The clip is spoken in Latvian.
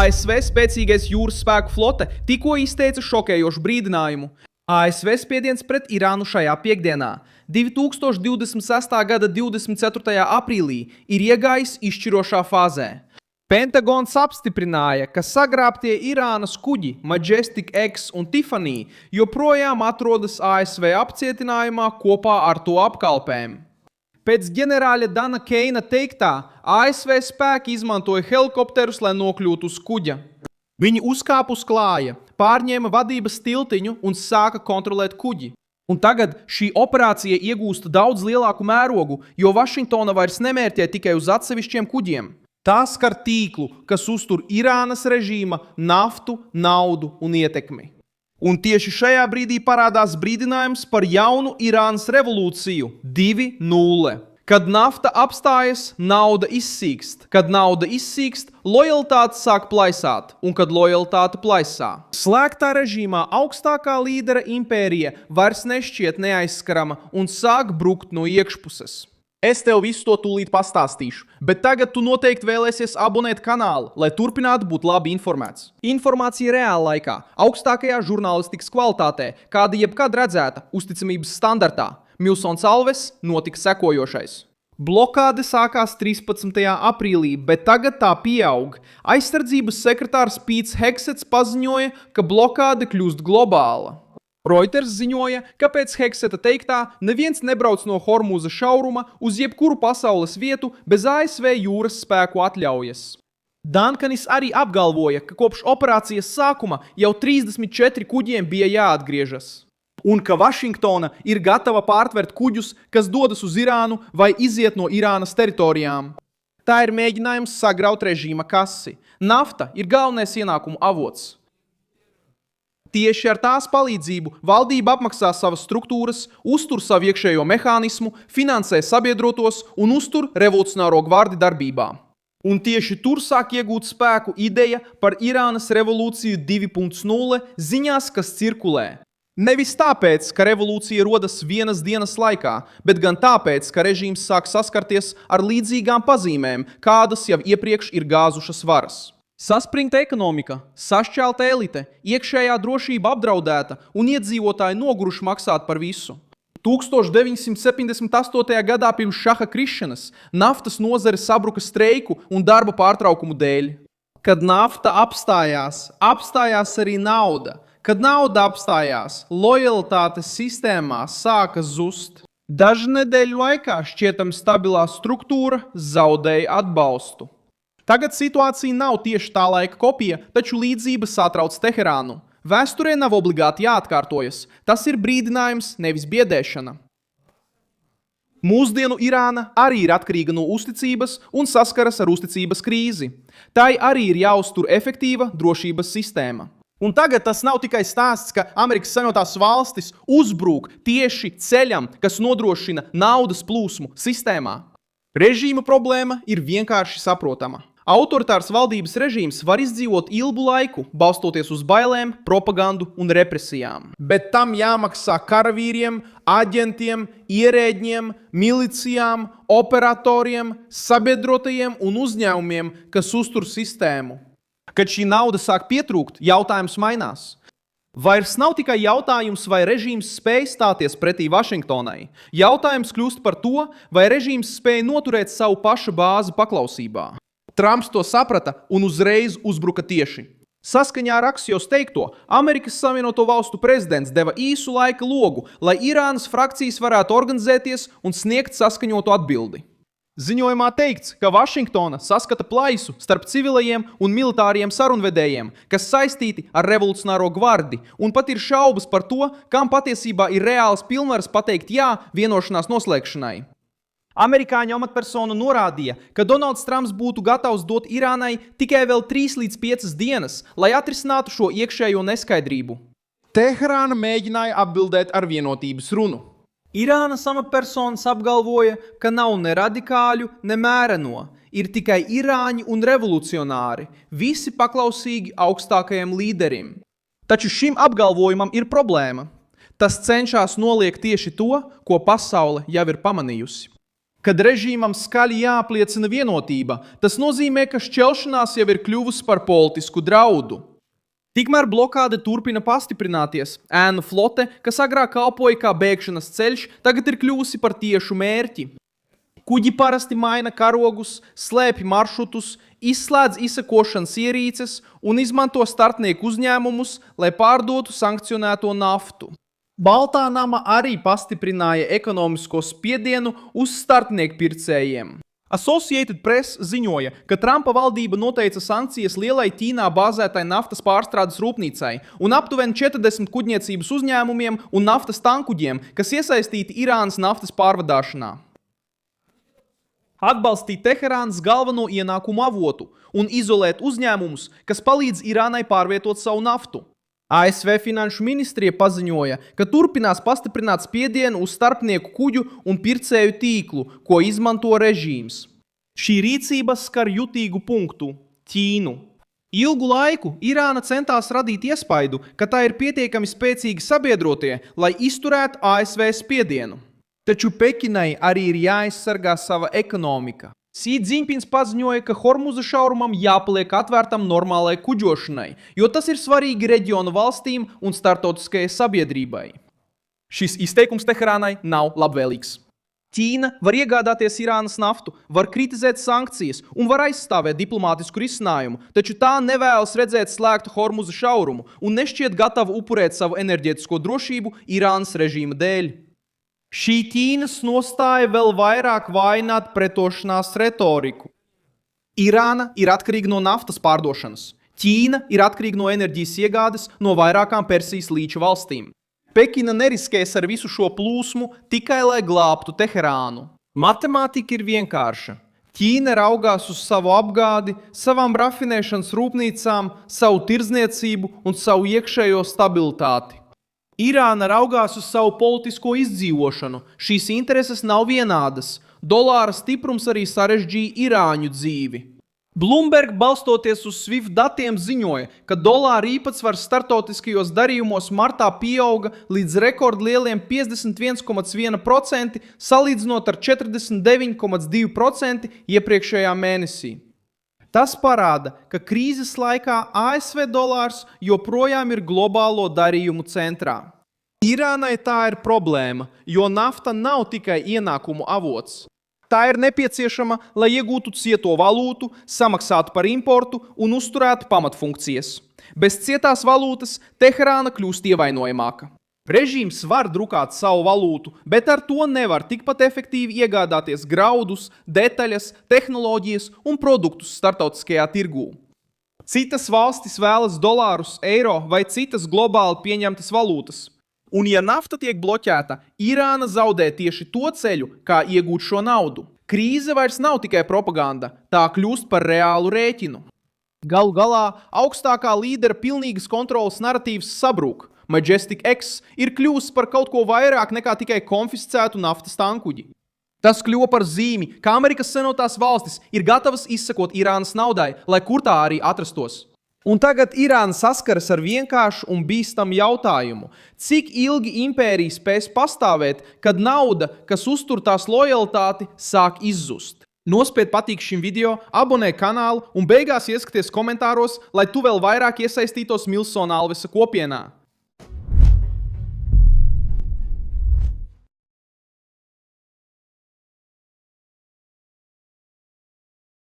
ASV spēcīgais jūras spēku flote tikko izteica šokējošu brīdinājumu. ASV spiediens pret Irānu šajā piekdienā, 2026. gada 24. aprīlī, ir iegājis izšķirošā fāzē. Pentagons apstiprināja, ka sagrābtie Irānas kuģi Majestic X un Tiffany joprojām atrodas ASV apcietinājumā kopā ar to apkalpēm. Pēc ģenerāļa Dana Keina teiktā, ASV spēki izmantoja helikopterus, lai nokļūtu uz kuģa. Viņi uzkāpa uz klāja, pārņēma vadības tiltiņu un sāka kontrolēt kuģi. Un tagad šī operācija iegūst daudz lielāku mērogu, jo Vašingtona vairs nemērķē tikai uz atsevišķiem kuģiem. Tā skar tīklu, kas uztur Irānas režīma naftu, naudu un ietekmi. Un tieši šajā brīdī parādās brīdinājums par jaunu Irānas revolūciju 2.0. Kad nafta apstājas, nauda izsīkst. Kad nauda izsīkst, lojalitāte sāk plaisāt. Un kad lojalitāte plaisā, slēgtā režīmā augstākā līdera impērija vairs nešķiet neaizskarama un sāk brukt no iekšpuses. Es tev visu to tūlīt pastāstīšu, bet tagad tu noteikti vēlēsies abonēt kanālu, lai turpinātu būt labi informēts. Informācija reāla laikā, augstākajā žurnālistikas kvalitātē, kāda jebkad redzēta uzticamības standartā. Milsons Alves notika sekojošais. Blokāde sākās 13. aprīlī, bet tagad tā pieaug. Aizsardzības sekretārs Pīts Heksets paziņoja, ka blokāde kļūst globāla. Reuters ziņoja, ka pēc Hekseta teiktā neviens nebrauc no Hormuza šauruma uz jebkuru pasaules vietu bez ASV jūras spēku atļaujas. Dankanis arī apgalvoja, ka kopš operācijas sākuma jau 34 kuģiem bija jāatgriežas. Un ka Vašingtona ir gatava pārtvert kuģus, kas dodas uz Irānu vai iziet no Irānas teritorijām. Tā ir mēģinājums sagraut režīma kasi. Nafta ir galvenais ienākumu avots. Tieši ar tās palīdzību valdība apmaksā savas struktūras, uztur savu iekšējo mehānismu, finansē sabiedrotos un uztur revolucionāro gvardi darbībā. Un tieši tur sāk iegūt spēku ideja par Irānas revolūciju 2.0 ziņās, kas cirkulē. Nevis tāpēc, ka revolūcija rodas vienas dienas laikā, bet gan tāpēc, ka režīms sāk saskarties ar līdzīgām pazīmēm, kādas jau iepriekš ir gāzušas varas. Saspringta ekonomika, sašķelta elite, iekšējā drošība apdraudēta un iedzīvotāji noguruši maksāt par visu. 1978. gadā pirms šaha krišanas naftas nozare sabruka streiku un darba pārtraukumu dēļ. Kad nafta apstājās, apstājās arī nauda. Kad nauda apstājās, lojalitātes sistēmā sāka zust. Dažu nedēļu laikā šķietami stabilā struktūra zaudēja atbalstu. Tagad situācija nav tieši tā laika kopija, taču līdzības satrauc Teherānu. Vēsturē nav obligāti jāatkārtojas. Tas ir brīdinājums, nevis biedēšana. Mūsdienu Irāna arī ir atkarīga no uzticības un saskaras ar uzticības krīzi. Tai arī ir jāuztur efektīva drošības sistēma. Un tagad tas nav tikai stāsts, ka Amerikas Savienotās valstis uzbrūk tieši ceļam, kas nodrošina naudas plūsmu sistēmā. Režīma problēma ir vienkārši saprotama. Autoritārs valdības režīms var izdzīvot ilgu laiku, balstoties uz bailēm, propagandu un represijām. Bet tam jāmaksā karavīriem, aģentiem, ierēģiem, milicijām, operatoriem, sabiedrotajiem un uzņēmumiem, kas uztur sistēmu. Kad šī nauda sāk pietrūkt, jautājums mainās. Vairs nav tikai jautājums, vai režīms spēj stāties pretī Vašingtonai. Jautājums kļūst par to, vai režīms spēj noturēt savu paša bāzi paklausībā. Trumps to saprata un uzreiz uzbruka tieši. Saskaņā ar Axios teikto, Amerikas Savienoto Valstu prezidents deva īsu laika logu, lai Irānas frakcijas varētu organizēties un sniegt saskaņotu atbildi. Ziņojumā teikts, ka Vašingtona saskata plaisu starp civilajiem un militāriem sarunvedējiem, kas saistīti ar revolucionāro gvardi, un pat ir šaubas par to, kam patiesībā ir reāls pilnvaras pateikt jā vienošanās noslēgšanai. Amerikāņu amatpersona norādīja, ka Donalds Trumps būtu gatavs dot Irānai tikai vēl 3 līdz 5 dienas, lai atrisinātu šo iekšējo neskaidrību. Teherāna mēģināja atbildēt ar vienotības runu. Irānas amatpersonas apgalvoja, ka nav ne radikāļu, ne mēreno. Ir tikai irāņi un revolucionāri, visi paklausīgi augstākajam līderim. Taču šim apgalvojumam ir problēma. Tas cenšas noliegt tieši to, ko pasaule jau ir pamanījusi. Kad režīmam skaļi jāapliecina vienotība, tas nozīmē, ka šķelšanās jau ir kļuvusi par politisku draudu. Tikmēr blokāde turpina pastiprināties. Ēnu flote, kas agrāk kalpoja kā bēgšanas ceļš, tagad ir kļuvusi par tiešu mērķi. Kuģi parasti maina karogus, slēpj maršrutus, izslēdz izsekošanas ierīces un izmanto starpnieku uzņēmumus, lai pārdotu sankcionēto naftu. Baltā nama arī pastiprināja ekonomisko spiedienu uz starpnieku pircējiem. Associated Press ziņoja, ka Trumpa valdība noteica sankcijas lielai Ķīnā bāzētai naftas pārstrādes rūpnīcai un aptuveni 40 kuģniecības uzņēmumiem un naftas tankuģiem, kas iesaistīti Irānas naftas pārvadāšanā. Atbalstīt Teherānas galveno ienākumu avotu un izolēt uzņēmumus, kas palīdz Irānai pārvietot savu naftu. ASV Finanšu ministrija paziņoja, ka turpinās pastiprināt spiedienu uz starpnieku kuģu un pircēju tīklu, ko izmanto režīms. Šī rīcība skar jutīgu punktu – Ķīnu. Ilgu laiku Irāna centās radīt iespaidu, ka tā ir pietiekami spēcīgi sabiedrotie, lai izturētu ASV spiedienu. Taču Pekinai arī ir jāaizsargā sava ekonomika. Xi Jinpings paziņoja, ka Hormuza šaurumam jāpaliek atvērtam normālai kuģošanai, jo tas ir svarīgi reģionu valstīm un starptautiskajai sabiedrībai. Šis izteikums Teherānai nav labvēlīgs. Ķīna var iegādāties Irānas naftu, var kritizēt sankcijas un var aizstāvēt diplomātisku risinājumu, taču tā nevēlas redzēt slēgtu Hormuza šaurumu un nešķiet gatava upurēt savu enerģētisko drošību Irānas režīma dēļ. Šī Ķīnas nostāja vēl vairāk vājināt pretošanās retoriku. Irāna ir atkarīga no naftas pārdošanas. Ķīna ir atkarīga no enerģijas iegādes no vairākām Persijas līča valstīm. Pekina neriskēs ar visu šo plūsmu tikai, lai glābtu Teherānu. Matemātika ir vienkārša. Ķīna raugās uz savu apgādi, savām rafinēšanas rūpnīcām, savu tirdzniecību un savu iekšējo stabilitāti. Irāna raugās uz savu politisko izdzīvošanu. Šīs intereses nav vienādas. Dolāra stiprums arī sarežģīja irāņu dzīvi. Bloomberg, balstoties uz SWIFT datiem, ziņoja, ka dolāra īpatsvars startautiskajos darījumos martā pieauga līdz rekordlieliem 51,1% salīdzinot ar 49,2% iepriekšējā mēnesī. Tas parāda, ka krīzes laikā ASV dolārs joprojām ir globālo darījumu centrā. Irānai tā ir problēma, jo nafta nav tikai ienākumu avots. Tā ir nepieciešama, lai iegūtu cieto valūtu, samaksātu par importu un uzturētu pamatfunkcijas. Bez cietās valūtas Teherāna kļūst ievainojamāka. Režīms var drukāt savu valūtu, bet ar to nevar tikpat efektīvi iegādāties graudus, detaļas, tehnoloģijas un produktus starptautiskajā tirgū. Citas valstis vēlas dolārus, eiro vai citas globāli pieņemtas valūtas. Un ja nafta tiek bloķēta, Irāna zaudē tieši to ceļu, kā iegūt šo naudu. Krīze vairs nav tikai propaganda, tā kļūst par reālu rēķinu. Galu galā augstākā līdera pilnīgas kontrolas naratīvs sabrūk. Majestic X ir kļuvusi par kaut ko vairāk nekā tikai konfiscētu naftas tankuģi. Tas kļuva par zīmi, ka Amerikas Savienotās valstis ir gatavas izsekot Irānas naudai, lai kur tā arī atrastos. Un tagad Irāna saskaras ar vienkāršu un bīstamu jautājumu. Cik ilgi impērija spēs pastāvēt, kad nauda, kas uztur tās lojalitāti, sāk izzust? Nospied patīk šim video, abonē kanālu un beigās ieskaties komentāros, lai tu vēl vairāk iesaistītos Milsona Alvesa kopienā.